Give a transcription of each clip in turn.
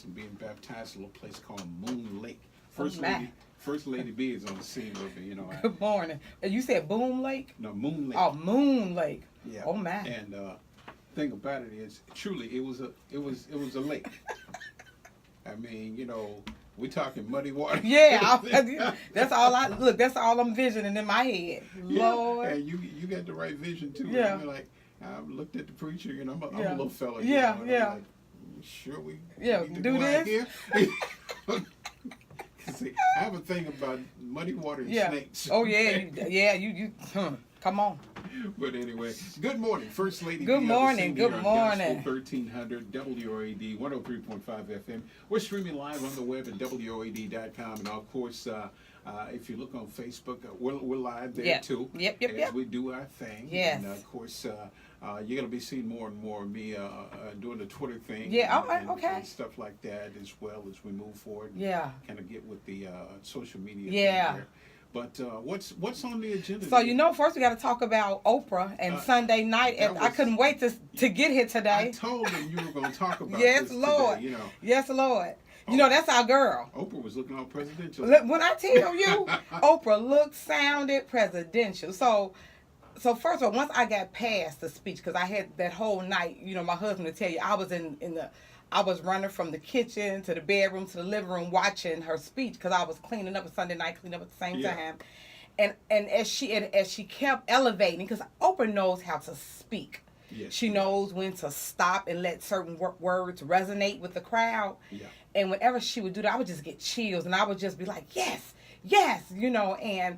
baptized and being baptized in a little place called Moon Lake. First Lady B is on the scene with me, you know. Good morning. You said Boom Lake? No, Moon Lake. Oh, Moon Lake. Yeah. Oh my. And thing about it is, truly, it was a lake. I mean, you know, we're talking muddy water. Yeah, that's all that's all I'm visioning in my head. Yeah, Lord. and you got the right vision too. Yeah. You're like, I looked at the preacher, you know, I'm a little fella. Yeah, you know, yeah. I'm like, sure we need to do go out this. here. See, I have a thing about muddy water and snakes. Oh yeah, you come on. But anyway, good morning, First Lady. Good morning. Good morning. 1300 WOAD 103.5 FM. We're streaming live on the web at WOAD.com, and of course, if you look on Facebook, we're live there too. Yep. As we do our thing. Yes. And of course, you're gonna be seeing more and more of me doing the Twitter thing. Yeah. And stuff like that as well as we move forward. Yeah. Kind of get with the social media. Yeah. Thing there. But what's on the agenda? So you know, first we got to talk about Oprah and Sunday night. And I couldn't wait to get here today. I told them you were going to talk about yes, this Lord. today, you know. Yes, Lord. You know, that's our girl. Oprah was looking all presidential. When I tell you, Oprah looked, sounded presidential. So first of all, once I got past the speech, because I had that whole night, you know, my husband to tell you, I was running from the kitchen to the bedroom to the living room watching her speech because I was cleaning up Sunday night, cleaning up at the same time. And as she kept elevating, because Oprah knows how to speak. Yes. She knows when to stop and let certain words resonate with the crowd. Yeah. And whenever she would do that, I would just get chills and I would just be like, yes, you know. And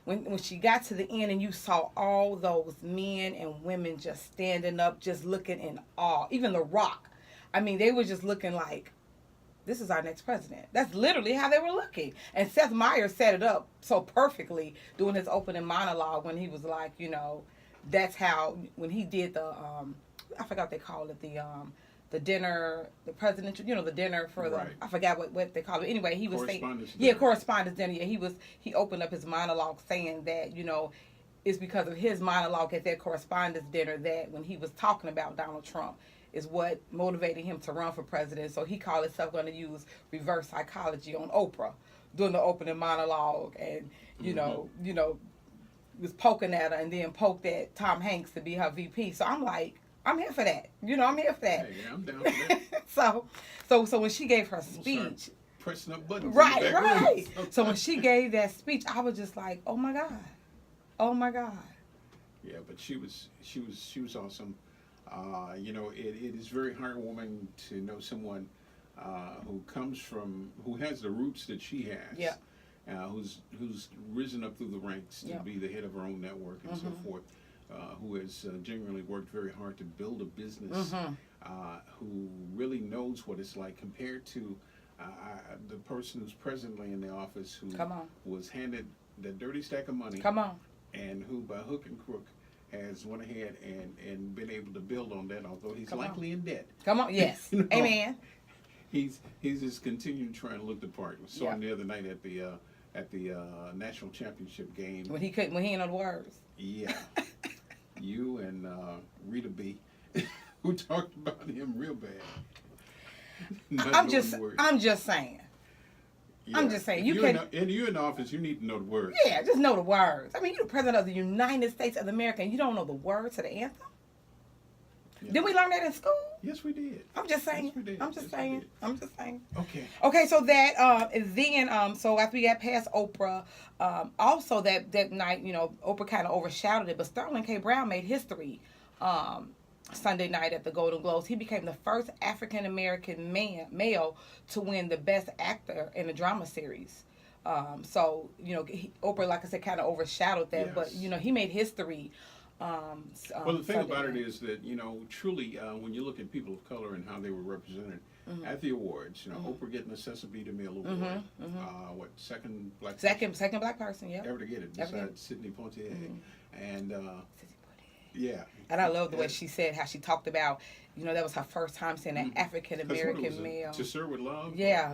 when she got to the end and you saw all those men and women just standing up, just looking in awe, even The Rock. I mean, they were just looking like, this is our next president. That's literally how they were looking. And Seth Meyers set it up so perfectly doing his opening monologue when he was like, you know, that's how, when he did the, I forgot what they called it, the dinner, the presidential, you know, the dinner for the, I forgot what they called it. Anyway, he was saying, correspondence dinner. Yeah, he opened up his monologue saying that, you know, it's because of his monologue at that correspondence dinner that when he was talking about Donald Trump, is what motivated him to run for president. So he called himself going to use reverse psychology on Oprah doing the opening monologue, and you know, was poking at her and then poked at Tom Hanks to be her VP. So I'm like, I'm here for that. You know, I'm here for that. Hey, I'm down for that. so when she gave her speech, pressing up buttons. Right. So when she gave that speech, I was just like, oh my God. Yeah, but she was awesome. You know, it is very heartwarming to know someone who has the roots that she has. Yeah. Who's risen up through the ranks to be the head of her own network and so forth. Who has genuinely worked very hard to build a business. Who really knows what it's like compared to the person who's presently in the office who was handed the dirty stack of money. And who by hook and crook has went ahead and been able to build on that, although he's likely in debt. Yes. You know, amen. He's just continuing trying to look the part. We saw him the other night at the national championship game. When he didn't know the words. Yeah. You and Rita B, who talked about him real bad. I'm just saying. Yeah. I'm just saying. You're in the office, you need to know the words. Yeah, just know the words. I mean, you're the president of the United States of America and you don't know the words to the anthem? Yeah. Did we learn that in school? Yes, we did. I'm just saying. Yes, we did. I'm just saying. Okay, so that then so after we got past Oprah, also that night, you know, Oprah kind of overshadowed it, but Sterling K. Brown made history Sunday night at the Golden Globes. He became the first African American male to win the Best Actor in a Drama Series. So you know, Oprah, like I said, kind of overshadowed that, but you know, he made history. Well, the thing about it is that, you know, truly, when you look at people of color and how they were represented at the awards, you know, Oprah getting the Cecil DeMille Award, second black person, ever to get it, besides Sidney Poitier, and and I love the way she said how she talked about, you know, that was her first time seeing an African American male. To Serve with Love. Yeah.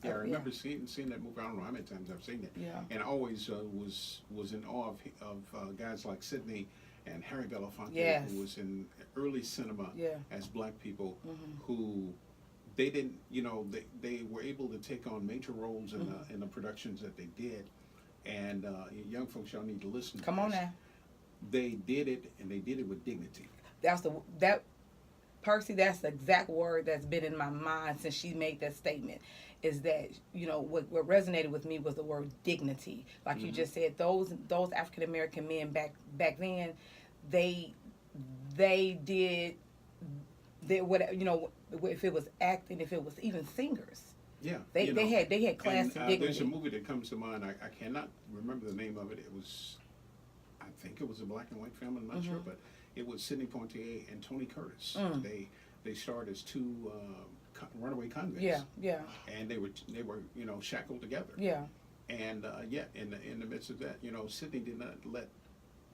I remember seeing that movie. I don't know how many times I've seen it. Yeah. And I always was in awe of guys like Sidney and Harry Belafonte, who was in early cinema as black people, who they didn't, they were able to take on major roles in the productions that they did. And young folks, y'all need to listen to Come on now. They did it, and they did it with dignity. Percy, that's the exact word that's been in my mind since she made that statement. Is that, what resonated with me was the word dignity. Like you just said, those African American men back then, they did what, if it was acting, if it was even singers. Yeah, they had class and dignity. There's a movie that comes to mind. I cannot remember the name of it. I think it was a black and white film. I'm not sure, but it was Sidney Poitier and Tony Curtis. They starred as two runaway convicts. Yeah. And they were shackled together. Yeah. And in the midst of that, Sidney did not let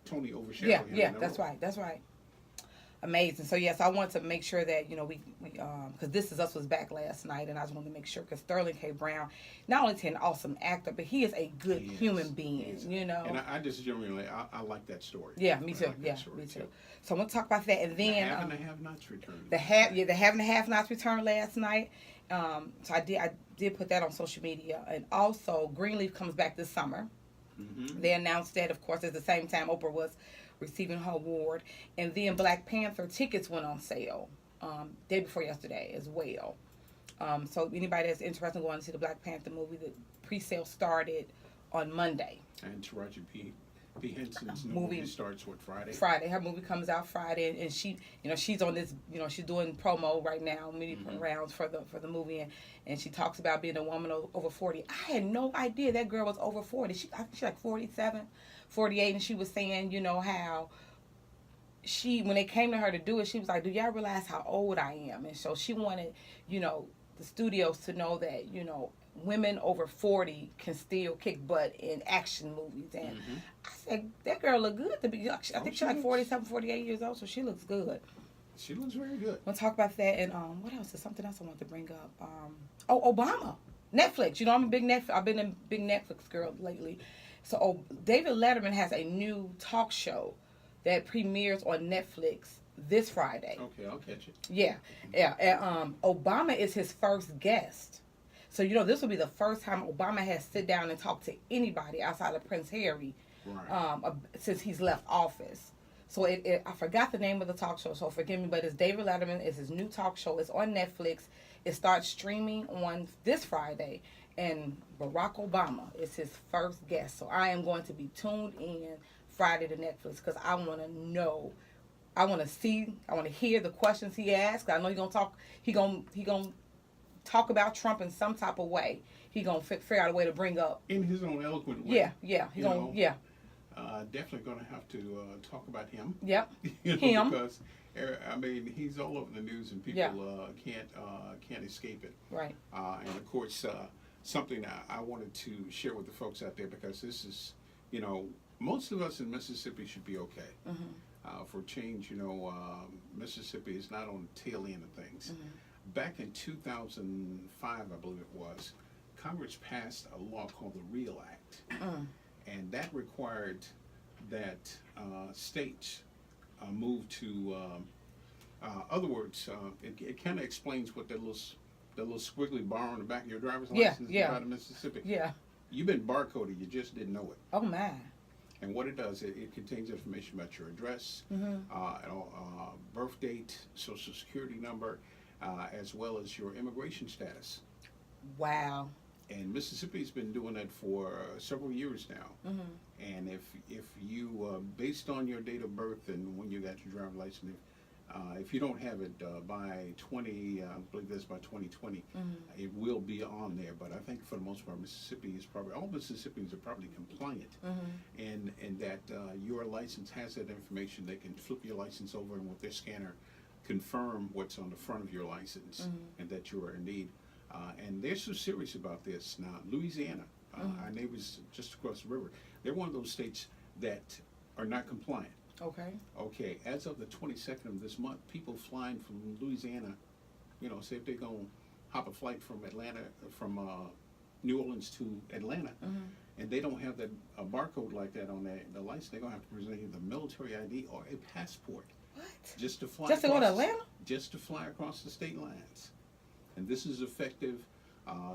Tony overshadow him. Yeah, that's right. Amazing. So yes, I want to make sure that we because This Is Us was back last night, and I just wanted to make sure because Sterling K. Brown, not only is he an awesome actor, but he is a good human being. And I just genuinely I like that story. Yeah, me too. Me too. So I'm gonna talk about that, and then the Have and the Have-Nots returned. The Have and the Have-Nots returned last night. So I did put that on social media, and also Greenleaf comes back this summer. They announced that, of course, at the same time Oprah was receiving her award, and then Black Panther tickets went on sale day before yesterday as well. So anybody that's interested in going to see the Black Panther movie, the pre-sale started on Monday. And Taraji P. Henson's new movie starts Friday. Friday, her movie comes out Friday, and she, she's on this, she's doing promo right now, media rounds for the movie, and she talks about being a woman over 40. I had no idea that girl was over 40. I think she's like 47, 48, and she was saying, how when they came to her to do it, she was like, "Do y'all realize how old I am?" And so she wanted, the studios to know that, women over 40 can still kick butt in action movies. And I said, that girl look good to be. I think she's like 47, 48 years old, so she looks good. She looks very good. We'll talk about that. And what else? There's something else I wanted to bring up. Obama. Netflix. I've been a big Netflix girl lately. So David Letterman has a new talk show that premieres on Netflix this Friday. Okay, I'll catch it. Yeah. And Obama is his first guest. So, this will be the first time Obama has sit down and talked to anybody outside of Prince Harry since he's left office. So I forgot the name of the talk show, so forgive me, but it's David Letterman. It's his new talk show. It's on Netflix. It starts streaming on this Friday, and Barack Obama is his first guest. So I am going to be tuned in Friday to Netflix because I want to know. I want to hear the questions he asks. I know he's going to talk. He going to talk about Trump in some type of way. He gonna figure out a way to bring up in his own eloquent way. Definitely gonna have to talk about him. Yep. Him, because he's all over the news and people can't escape it. Right. And of course, something I wanted to share with the folks out there, because this is, most of us in Mississippi should be okay. For change, Mississippi is not on the tail end of things. Back in 2005, I believe it was, Congress passed a law called the REAL Act. And that required that states move to, other words, it kind of explains what that little squiggly bar on the back of your driver's license is out of Mississippi. Yeah. You've been barcoded, you just didn't know it. Oh, my. And what it does, it contains information about your address, birth date, social security number, as well as your immigration status. Wow. And Mississippi's been doing that for several years now. And if you, based on your date of birth and when you got your driver's license, if you don't have it by I believe that's by 2020, it will be on there. But I think for the most part, all Mississippians are probably compliant, and that your license has that information. They can flip your license over and with their scanner confirm what's on the front of your license and that you are indeed. And they're so serious about this now. Louisiana, our neighbors just across the river, they're one of those states that are not compliant. Okay. As of the 22nd of this month, people flying from Louisiana, say if they're going to hop a flight from New Orleans to Atlanta, and they don't have that a barcode like that on the license, they're going to have to present either military ID or a passport. What? Just to fly. Just to go to Atlanta? Just to fly across the state lines. and this is effective.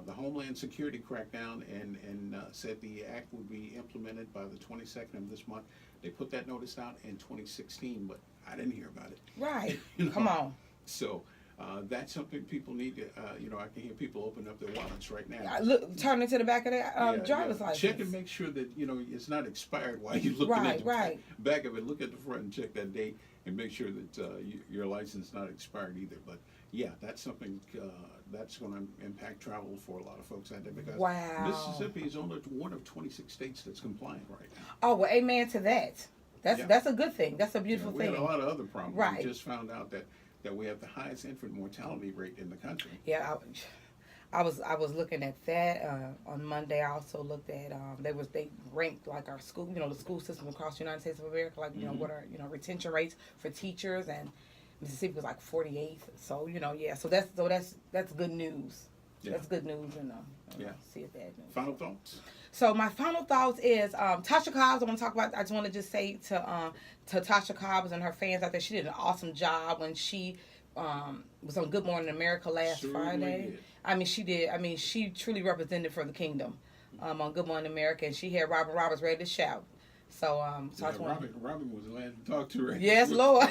The Homeland Security crackdown and said the act would be implemented by the 22nd of this month. They put that notice out in 2016, but I didn't hear about it. Right. You know? Come on. So that's something people need to, I can hear people open up their wallets right now. Look, turn into the back of their driver's license. Check and make sure that, it's not expired while you're looking at the back of it. Look at the front and check that date and make sure that your license is not expired either. But yeah, that's something that's going to impact travel for a lot of folks out there because Mississippi is only one of 26 states that's compliant right now. Oh, well, amen to that. That's a good thing. That's a beautiful thing. We had a lot of other problems. Right. We just found out that we have the highest infant mortality rate in the country. Yeah, I was looking at that on Monday. I also looked at they ranked like our school, the school system across the United States of America, like what are retention rates for teachers, and Mississippi was like 48th. So so that's good news. Yeah. That's good news, see it bad news. Final thoughts. So my final thoughts is Tasha Cobbs. I want to talk about. I just want to just say to Tasha Cobbs and her fans out there, she did an awesome job when she was on Good Morning America last Friday. Did. I mean, she did. I mean, she truly represented for the kingdom on Good Morning America, and she had Robin Roberts ready to shout. So, Robin was glad to talk to her. Yes, Lord.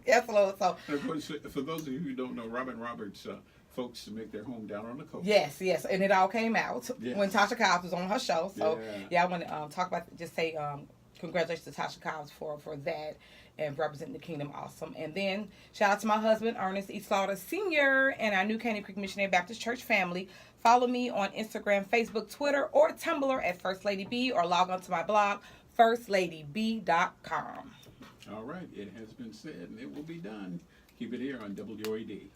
Yes, Lord. So, and of course, for those of you who don't know, Robin Roberts, folks to make their home down on the coast. Yes, and it all came out when Tasha Cobbs was on her show. So, I want to talk about, just say congratulations to Tasha Cobbs for that and representing the kingdom. Awesome. And then shout out to my husband, Ernest E. Slaughter Sr. and our new Caney Creek Missionary Baptist Church family. Follow me on Instagram, Facebook, Twitter, or Tumblr at FirstLadyB, or log on to my blog, FirstLadyB.com. All right. It has been said, and it will be done. Keep it here on WOAD.